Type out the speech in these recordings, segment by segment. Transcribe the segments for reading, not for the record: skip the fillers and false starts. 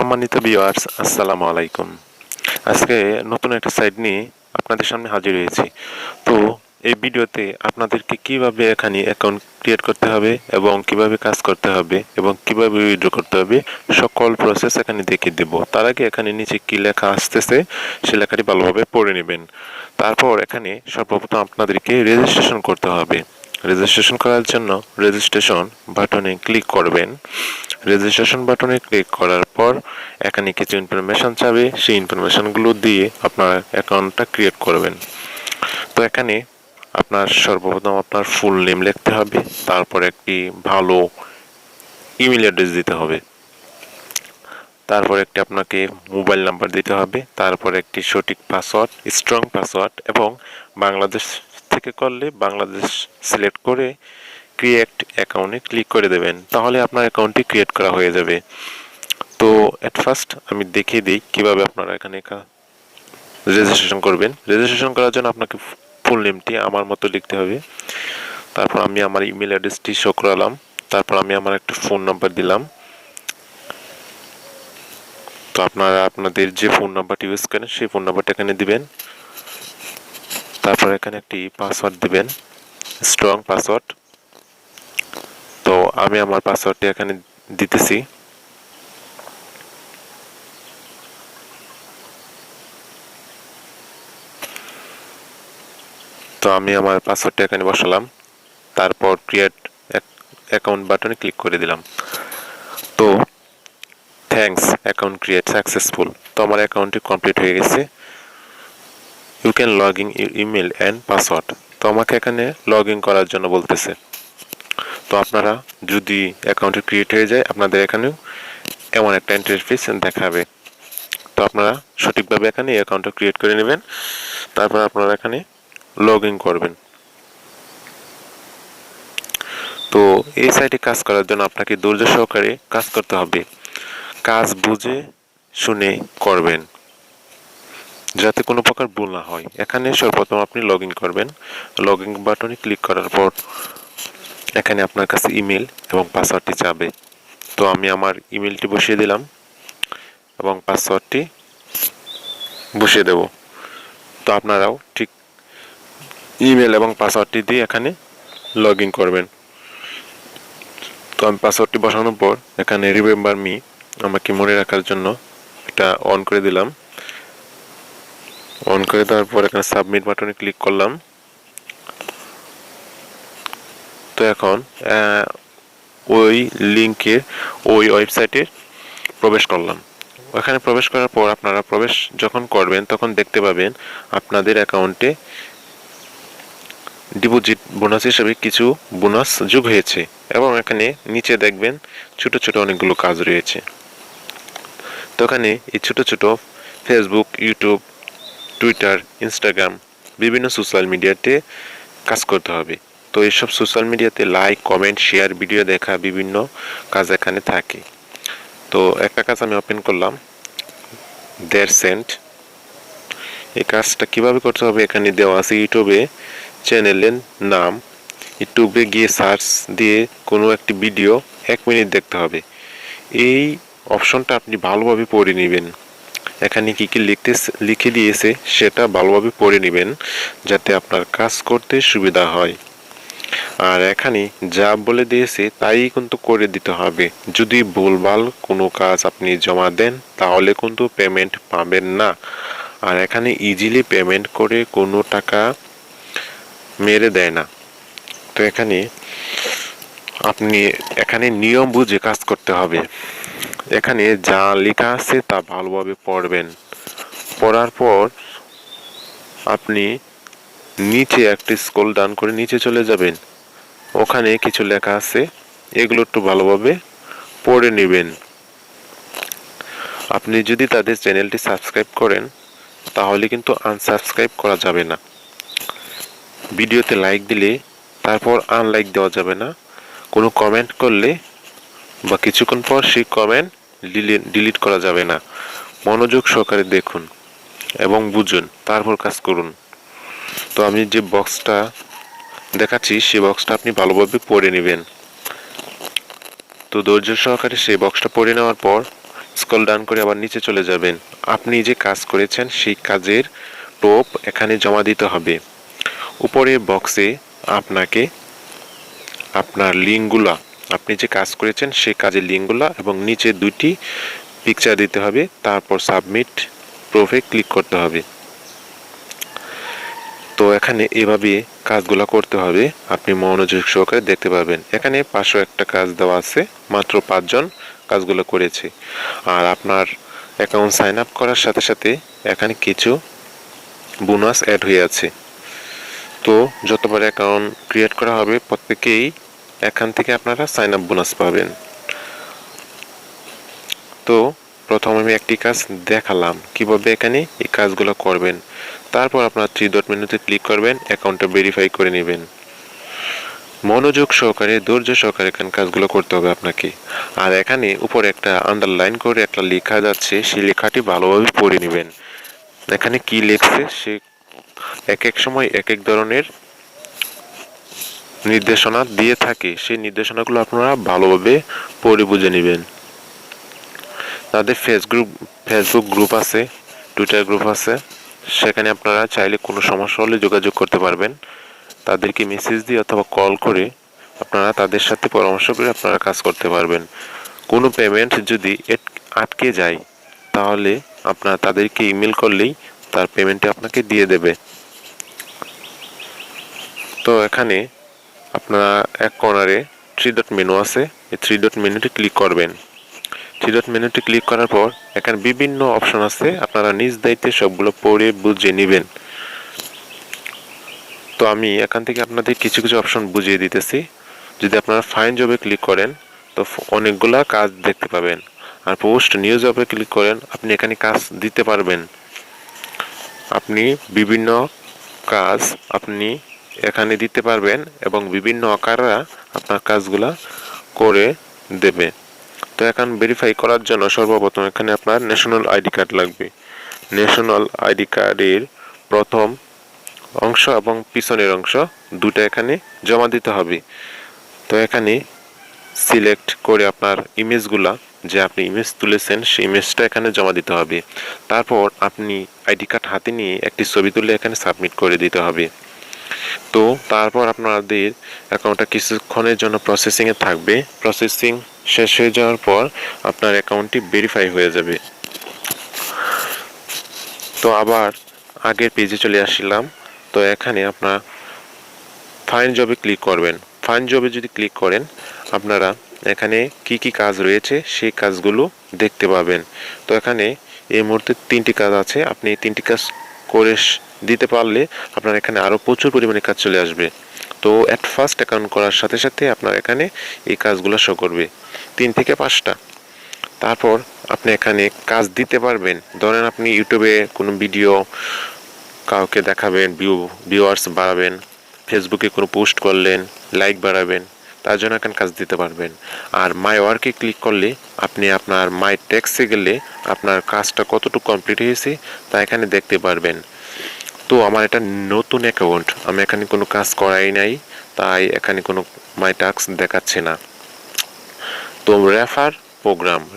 সম্মানিত ভিউয়ার্স, আসসালামু আলাইকুম। আজকে নতুন একটা সাইট নিয়ে আপনাদের সামনে হাজির হয়েছি। তো এই ভিডিওতে আপনাদেরকে কিভাবে এখানে অ্যাকাউন্ট ক্রিয়েট করতে হবে এবং কিভাবে কাজ করতে হবে এবং কিভাবে উইথড্র করতে হবে সকল প্রসেস এখানে দেখিয়ে দেব। তার আগে এখানে নিচে কি লেখা আসতেছে সে লেখাটি ভালোভাবে পড়ে নেবেন। তারপর এখানে সর্বপ্রথম আপনাদেরকে রেজিস্ট্রেশন করতে হবে। রেজিস্ট্রেশন করার জন্য রেজিস্ট্রেশন বাটনে ক্লিক করবেন। রেজিস্ট্রেশন বাটনে ক্লিক করার পর এখানে কিছু ইনফরমেশন চাবে, সেই ইনফরমেশনগুলো দিয়ে আপনার অ্যাকাউন্টটা ক্রিয়েট করবেন। তো এখানে আপনার সর্বপ্রথম আপনার ফুল নেম লিখতে হবে, তারপর একটি ভালো ইমেল অ্যাড্রেস দিতে হবে, তারপর একটি আপনাকে মোবাইল নাম্বার দিতে হবে, তারপর একটি সঠিক পাসওয়ার্ড, স্ট্রং পাসওয়ার্ড এবং বাংলাদেশ থেকে করলে বাংলাদেশ সিলেক্ট করে ক্রিয়েট অ্যাকাউন্টে ক্লিক করে দেবেন, তাহলে আপনার অ্যাকাউন্টটি ক্রিয়েট করা হয়ে যাবে। তো এট ফার্স্ট আমি দেখিয়ে দিই কীভাবে আপনারা এখানে রেজিস্ট্রেশন করবেন। রেজিস্ট্রেশন করার জন্য আপনাকে ফুল নেমটি আমার মতো লিখতে হবে, তারপর আমি আমার ইমেল অ্যাড্রেসটি শো করালাম, তারপর আমি আমার একটা ফোন নাম্বার দিলাম। তো আপনারা আপনাদের যে ফোন নাম্বারটি ইউজ করেন সেই ফোন নাম্বারটা এখানে দিবেন, তারপর এখানে একটি পাসওয়ার্ড দিবেন, স্ট্রং পাসওয়ার্ড। তো আমি আমার পাসওয়ার্ডটি এখানে দিতেছি। তো আমি আমার পাসওয়ার্ডটা এখানে বসালাম, তারপর ক্রিয়েট অ্যাকাউন্ট বাটনে ক্লিক করে দিলাম। তো থ্যাঙ্কস, অ্যাকাউন্ট ক্রিয়েট সাকসেসফুল। তো আমার অ্যাকাউন্টটি কমপ্লিট হয়ে গেছে। You can log in your email and password. তো আমাকে এখানে লগ ইন করার জন্য বলতেছে। তো আপনারা যদি অ্যাকাউন্টটি ক্রিয়েট হয়ে যায় আপনাদের এখানেও এমন একটা ইন্টারফেস দেখাবে। তো আপনারা সঠিকভাবে এখানে এই অ্যাকাউন্টটা ক্রিয়েট করে নেবেন, তারপর আপনারা এখানে লগ ইন করবেন। তো এই সাইটে কাজ করার জন্য আপনাকে ধৈর্য সহকারে কাজ করতে হবে। কাজ বুঝে শুনে করবেন যাতে কোনো প্রকার ভুল না হয়। এখানে সর্বপ্রথম আপনি লগ ইন করবেন। লগ ইন বাটনে ক্লিক করার পর এখানে আপনার কাছে ইমেল এবং পাসওয়ার্ডটি চাবে। তো আমি আমার ইমেলটি বসিয়ে দিলাম এবং পাসওয়ার্ডটি বসিয়ে দেব। তো আপনারাও ঠিক ইমেল এবং পাসওয়ার্ডটি দিয়ে এখানে লগ ইন করবেন। তো আমি পাসওয়ার্ডটি বসানোর পর এখানে রিমেম্বার মি আমাকে মনে রাখার জন্য এটা অন করে দিলাম। অন করে দেওয়ার পর এখানে সাবমিট বাটনে ক্লিক করলাম। তো এখন ওই লিঙ্কের ওই ওয়েবসাইটে প্রবেশ করলাম। ওখানে প্রবেশ করার পর আপনারা প্রবেশ যখন করবেন তখন দেখতে পাবেন আপনাদের অ্যাকাউন্টে ডিপোজিট বোনাস হিসেবে কিছু বোনাস যোগ হয়েছে এবং এখানে নিচে দেখবেন ছোট ছোট অনেকগুলো কাজ রয়েছে। তো এখানে এই ছোট ছোট ফেসবুক, ইউটিউব, টুইটার, ইনস্টাগ্রাম বিভিন্ন সোশ্যাল মিডিয়াতে কাজ করতে হবে। তো এইসব সোশ্যাল মিডিয়াতে লাইক, কমেন্ট, শেয়ার, ভিডিও দেখা বিভিন্ন কাজ এখানে থাকে। তো একটা কাজ আমি ওপেন করলাম, সেন্ট। এই কাজটা কিভাবে করতে হবে এখানে দেওয়া আছে। ইউটিউবে চ্যানেলের নাম, ইউটিউবে গিয়ে সার্চ দিয়ে কোনো একটি ভিডিও 1 মিনিট দেখতে হবে। এই অপশনটা আপনি ভালোভাবে পড়ে নেবেন। এখানে কি কি লিখে দিয়েছে সেটা ভালোভাবে পড়ে নেবেন যাতে আপনার কাজ করতে সুবিধা হয়। আর এখানে যা বলে দিয়েছে তাই কিন্তু করে দিতে হবে। যদি ভুলভাল কোনো কাজ আপনি জমা দেন তাহলে কিন্তু পেমেন্ট পাবেন না। আর এখানে ইজিলি পেমেন্ট করে কোনো টাকা মেরে দেয় না। তো এখানে নিয়ম বুঝে কাজ করতে হবে। এখানে যা লেখা আছে তা ভালোভাবে পড়বেন। পড়ার পর আপনি নিচে একটি স্ক্রল ডাউন করে নিচে চলে যাবেন। ওখানে কিছু লেখা আছে, এগুলো একটু ভালোভাবে পড়ে নেবেন। আপনি যদি তাদের চ্যানেলটি সাবস্ক্রাইব করেন তাহলে কিন্তু আনসাবস্ক্রাইব করা যাবে না। ভিডিওতে লাইক দিলে তারপর আনলাইক দেওয়া যাবে না। কোনো কমেন্ট করলে বা কিছুক্ষণ পর সেই কমেন্ট ডিলিট করা যাবে না। মনোযোগ সহকারে দেখুন এবং বুঝুন, তারপর কাজ করুন। তো আমি যে বক্সটা দেখাচ্ছি সেই বক্সটা আপনি ভালোভাবে পড়ে নেবেন। তো ধৈর্য সহকারে সেই বক্সটা পড়ে নেওয়ার পর স্ক্রল ডাউন করে আবার নিচে চলে যাবেন। আপনি যে কাজ করেছেন সেই কাজের প্রুফ এখানে জমা দিতে হবে। উপরে বক্সে আপনাকে আপনার লিঙ্কগুলা, আপনি যে কাজ করেছেন সেই কাজের লিঙ্কগুলা এবং নিচে 2টি পিকচার দিতে হবে। তারপর সাবমিট প্রুফে ক্লিক করতে হবে। তো এখানে এভাবে কাজগুলো করতে হবে। আপনি মনোযোগ সহকারে দেখতে পাবেন। এখানে 501টা কাজ দেওয়া আছে, মাত্র 5 জন কাজগুলো করেছে। আর আপনার অ্যাকাউন্ট সাইন আপ করার সাথে সাথে এখানে কিছু বোনাস অ্যাড হয়ে আছে। তো যতবার অ্যাকাউন্ট ক্রিয়েট করা হবে প্রত্যেকেই এখান থেকে আপনারা সাইন আপ বোনাস পাবেন। তো প্রথম আমি একটি কাজ দেখালাম কিভাবে এখানে এই কাজগুলো করবেন। তারপর আপনার 3 ডট মেনুতে ক্লিক করবেন, অ্যাকাউন্টটা ভেরিফাই করে নেবেন। মনোযোগ সহকারে ধৈর্য সহকারে এখানে কাজগুলো করতে হবে আপনাকে। আর এখানে উপরে একটা আন্ডারলাইন করে একটা লেখা যাচ্ছে, সেই লেখাটি ভালোভাবে পড়ে নেবেন। এখানে কি লেখছে সে এক এক সময় এক এক ধরনের নির্দেশনা দিয়ে থাকে, সেই নির্দেশনাগুলো আপনারা ভালোভাবে পড়ে বুঝে নেবেন। তাদের ফেসবুক গ্রুপ আছে, টুইটার গ্রুপ আছে, সেখানে আপনারা চাইলে কোনো সমস্যা হলে যোগাযোগ করতে পারবেন। তাদেরকে মেসেজ দিয়ে অথবা কল করে আপনারা তাদের সাথে পরামর্শ করে আপনারা কাজ করতে পারবেন। কোনো পেমেন্ট যদি আটকে যায় তাহলে আপনারা তাদেরকে ইমেল করলেই তার পেমেন্টটি আপনাকে দিয়ে দেবে। তো এখানে আপনারা এক কর্নারে 3 ডট মেনু আছে, এই 3 ডট মেনুতে ক্লিক করবেন। 3 ডট মেনুতে ক্লিক করার পর এখানে বিভিন্ন অপশন আছে, আপনারা নিজ দায়িত্বে সবগুলো পড়ে বুঝে নেবেন। তো আমি এখান থেকে আপনাদের কিছু কিছু অপশন বুঝিয়ে দিতেছি। যদি আপনারা ফাইন জবে ক্লিক করেন তো অনেকগুলা কাজ দেখতে পাবেন। আর পোস্ট নিউ জবে ক্লিক করেন, আপনি এখানে কাজ দিতে পারবেন। আপনি বিভিন্ন কাজ আপনি এখানে দিতে পারবেন এবং বিভিন্ন আকাররা আপনার কাজগুলা করে দেবে। তো এখন ভেরিফাই করার জন্য সর্বপ্রথম এখানে আপনার ন্যাশনাল আইডি কার্ড লাগবে। ন্যাশনাল আইডি কার্ডের প্রথম অংশ এবং পিছনের অংশ দুটো এখানে জমা দিতে হবে। তো এখানে সিলেক্ট করে আপনার ইমেজগুলা, যে আপনি ইমেজ তুলেছেন সেই ইমেজটা এখানে জমা দিতে হবে। তারপর আপনি আইডি কার্ড হাতে নিয়ে একটি ছবি তুলে এখানে সাবমিট করে দিতে হবে। তো তারপর আপনাদের অ্যাকাউন্টটা কিছুক্ষণের জন্য প্রসেসিংয়ে থাকবে। প্রসেসিং শেষ হয়ে যাওয়ার পর আপনার অ্যাকাউন্টটি ভেরিফাই হয়ে যাবে। তো আবার আগের পেজে চলে আসলাম। তো এখানে আপনার ফাইন জবে ক্লিক করবেন। ফাইন জবে যদি ক্লিক করেন আপনারা এখানে কি কি কাজ রয়েছে সেই কাজগুলো দেখতে পাবেন। তো এখানে এই মুহূর্তে 3টি কাজ আছে, আপনি এই 3টি কাজ করে দিতে পারলে আপনার এখানে আরও প্রচুর পরিমাণে কাজ চলে আসবে। তো অ্যাট ফার্স্ট অ্যাকাউন্ট করার সাথে সাথে আপনার এখানে এই কাজগুলো শো করবে 3 থেকে 5টা। তারপর আপনি এখানে কাজ দিতে পারবেন। ধরেন আপনি ইউটিউবে কোনো ভিডিও কাউকে দেখাবেন, ভিউয়ার্স বাড়াবেন, ফেসবুকে কোনো পোস্ট করলেন, লাইক বাড়াবেন, তার জন্য এখানে কাজ দিতে পারবেন। আর মাই ওয়ার্কে ক্লিক করলে আপনি আপনার মাই ট্যাক্সে গেলে আপনার কাজটা কতটুকু কমপ্লিট হয়েছে তা এখানে দেখতে পারবেন। তো আমার এটা নতুন অ্যাকাউন্ট, আমি এখানে কোনো কাজ করাই নাই, তাই এখানে কোনো মাই টাস্ক দেখাচ্ছে না। তো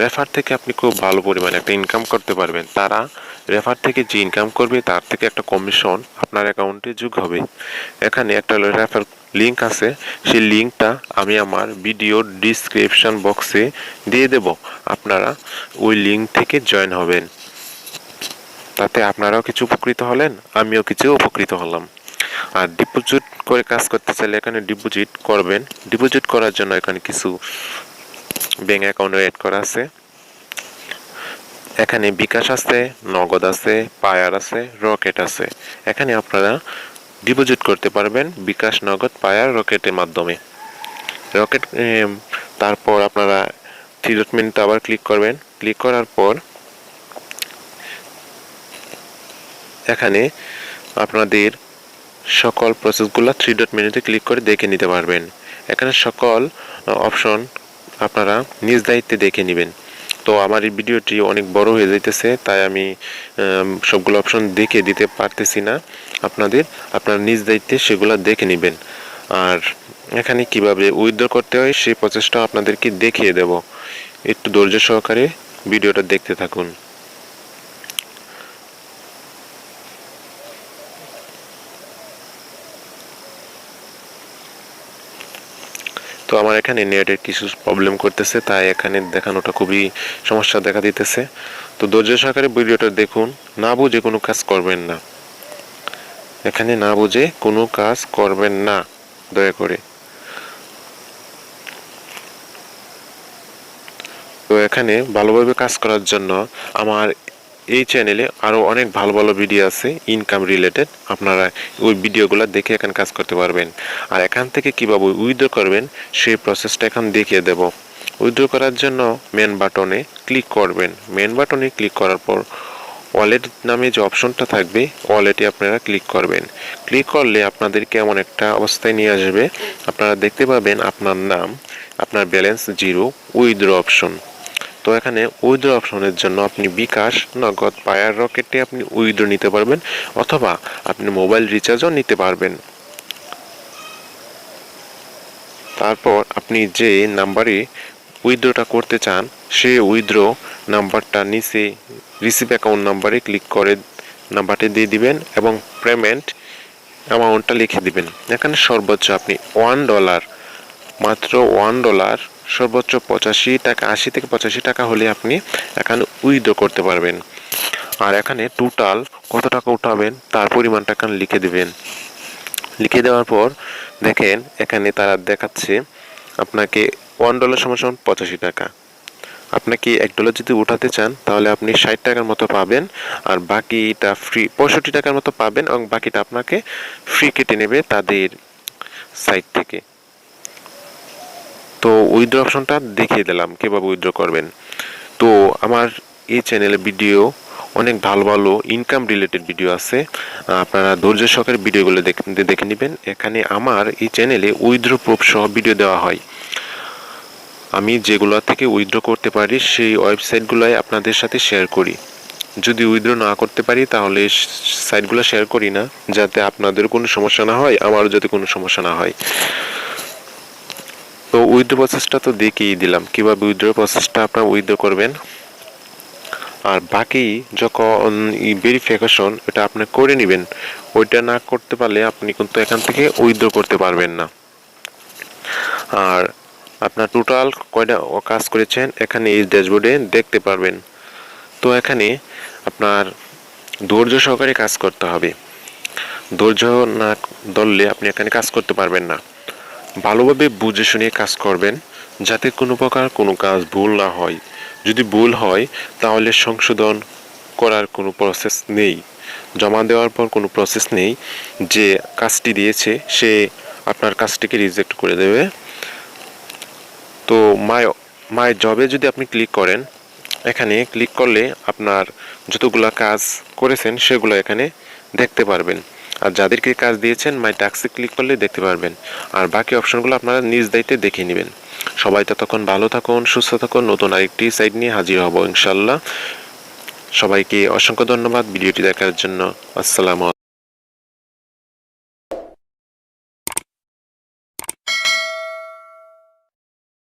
রেফার থেকে আপনি খুব ভালো পরিমাণে একটা ইনকাম করতে পারবেন। তারা রেফার থেকে যে ইনকাম করবে তার থেকে একটা কমিশন আপনার অ্যাকাউন্টে যোগ হবে। এখানে একটা রেফার লিঙ্ক আছে, সেই লিঙ্কটা আমি আমার ভিডিও ডিসক্রিপশন বক্সে দিয়ে দেব। আপনারা ওই লিঙ্ক থেকে জয়েন হবেন, তাতে আপনারাও কিছু উপকৃত হলেন, আমিও কিছু উপকৃত হলাম। আর ডিপোজিট করে কাজ করতে চাইলে এখানে ডিপোজিট করবেন। ডিপোজিট করার জন্য এখানে কিছু ব্যাঙ্ক অ্যাকাউন্টে অ্যাড করা আছে। এখানে বিকাশ আছে, নগদ আছে, পায়ার আছে, রকেট আছে। এখানে আপনারা ডিপোজিট করতে পারবেন বিকাশ, নগদ, পায়ার, রকেটের মাধ্যমে। রকেট তারপর আপনারা 3 ডট মেনুতে আবার ক্লিক করবেন। ক্লিক করার পর এখানে আপনাদের সকল প্রসেসগুলো 3 ডট মেনুতে ক্লিক করে দেখে নিতে পারবেন। এখানে সকল অপশন আপনারা নিজ দায়িত্বে দেখে নেবেন। তো আমার এই ভিডিওটি অনেক বড় হয়ে যাইতেছে, তাই আমি সবগুলো অপশন দেখে দিতে পারতেছি না। আপনার নিজ দায়িত্বে সেগুলো দেখে নেবেন। আর এখানে কিভাবে উইথড্র করতে হয় সেই প্রসেসটা আপনাদেরকে দেখিয়ে দেব। একটু ধৈর্য সহকারে ভিডিওটা দেখতে থাকুন। তো আমার এখানে নেটের কিছু প্রবলেম করতেছে, তাই এখানে দেখানোটা খুবই সমস্যা দেখা দিতেছে। তো ধৈর্য সহকারে ভিডিওটা দেখুন, না বুঝে কোনো কাজ করবেন না। এখানে না বুঝে কোনো কাজ করবেন না দয়া করে। তো এখানে ভালোভাবে কাজ করার জন্য আমার এই চ্যানেলে আরও অনেক ভালো ভালো ভিডিও আছে ইনকাম রিলেটেড, আপনারা ওই ভিডিওগুলো দেখে এখানে কাজ করতে পারবেন। আর এখান থেকে কীভাবে উইথড্র করবেন সেই প্রসেসটা এখন দেখিয়ে দেব। উইথড্র করার জন্য মেন বাটনে ক্লিক করবেন। মেন বাটনে ক্লিক করার পর ওয়ালেট নামে যে অপশনটা থাকবে ওয়ালেটে আপনারা ক্লিক করবেন। ক্লিক করলে আপনাদেরকে এমন একটা অবস্থায় নিয়ে আসবে, আপনারা দেখতে পাবেন আপনার নাম, আপনার ব্যালেন্স জিরো, উইথড্র অপশন। তো এখানে উইথড্র অপশনের জন্য আপনি বিকাশ, নগদ, পায়ার রকেটে আপনি উইথড্র নিতে পারবেন, অথবা আপনি মোবাইল রিচার্জও নিতে পারবেন। তারপর আপনি যে নাম্বারে উইথড্রটা করতে চান সেই উইথড্র নাম্বারটা নিচে রিসিভ অ্যাকাউন্ট নাম্বারে ক্লিক করে নাম্বারটি দিয়ে দিবেন এবং পেমেন্ট অ্যামাউন্টটা লিখে দিবেন। এখানে সর্বোচ্চ আপনি $1, মাত্র $1, সর্বোচ্চ 85 টাকা, 80 থেকে 85 টাকা হলে আপনি এখানে উইথড্র করতে পারবেন। আর এখানে টোটাল কত টাকা উঠাবেন তার পরিমাণটা এখানে লিখে দিবেন। লিখে দেওয়ার পর দেখেন এখানে তারা দেখাচ্ছে আপনাকে $1 সমান 85 টাকা। আপনাকে $1 যদি উঠাতে চান তাহলে আপনি 60 টাকার মতো পাবেন, আর বাকিটা ফ্রি 65 টাকার মতো পাবেন, এবং বাকিটা আপনাকে ফ্রি কেটে নেবে তাদের সাইট থেকে। তো উইথড্র অপশনটা দেখিয়ে দিলাম কীভাবে উইথড্র করবেন। তো আমার এই চ্যানেলে ভিডিও অনেক ভালো ভালো ইনকাম রিলেটেড ভিডিও আছে, আপনারা ধৈর্য সহকারে ভিডিওগুলো দেখে নেবেন। এখানে আমার এই চ্যানেলে উইথড্র প্রুফ সহ ভিডিও দেওয়া হয়। আমি যেগুলো থেকে উইথড্র করতে পারি সেই ওয়েবসাইটগুলোই আপনাদের সাথে শেয়ার করি। যদি উইথড্র না করতে পারি তাহলে সাইটগুলো শেয়ার করি না, যাতে আপনাদের কোনো সমস্যা না হয়, আমারও যাতে কোনো সমস্যা না হয়। তো উইথড্র প্রসেসটা তো দেখিয়ে দিলাম কীভাবে উইথড্র প্রসেসটা আপনারা উইথড্র করবেন। আর বাকি যখন ভেরিফিকেশন এটা আপনি করে নেবেন, ওইটা না করতে পারলে আপনি কিন্তু এখান থেকে উইথড্র করতে পারবেন না। আর আপনার টোটাল কয়টা কাজ করেছেন এখানে এই ড্যাশবোর্ডে দেখতে পারবেন। তো এখানে আপনার ধৈর্য সহকারে কাজ করতে হবে। ধৈর্য না ধরলে আপনি এখানে কাজ করতে পারবেন না। ভালোভাবে বুঝে শুনে কাজ করবেন, যাতে কোনো প্রকার কোনো কাজ ভুল না হয়। যদি ভুল হয় তাহলে সংশোধন করার কোনো প্রসেস নেই, জমা দেওয়ার পর কোনো প্রসেস নেই। যে কাজটি দিয়েছে সে আপনার কাজটিকে রিজেক্ট করে দেবে। তো মাই জবে যদি আপনি ক্লিক করেন, এখানে ক্লিক করলে আপনার যতগুলো কাজ করেছেন সেগুলো এখানে দেখতে পারবেন। আর যাদেরকে কাজ দিয়েছেন মাই টাস্কে ক্লিক করলে দেখতে পারবেন। আর বাকি অপশনগুলো আপনারা নিজ দায়িত্বে দেখে নেবেন। সবাই ততক্ষণ ভালো থাকুন, সুস্থ থাকুন। নতুন আরেকটি সাইট নিয়ে হাজির হব ইনশাল্লাহ। সবাইকে অসংখ্য ধন্যবাদ ভিডিওটি দেখার জন্য। আসসালামু আলাইকুম।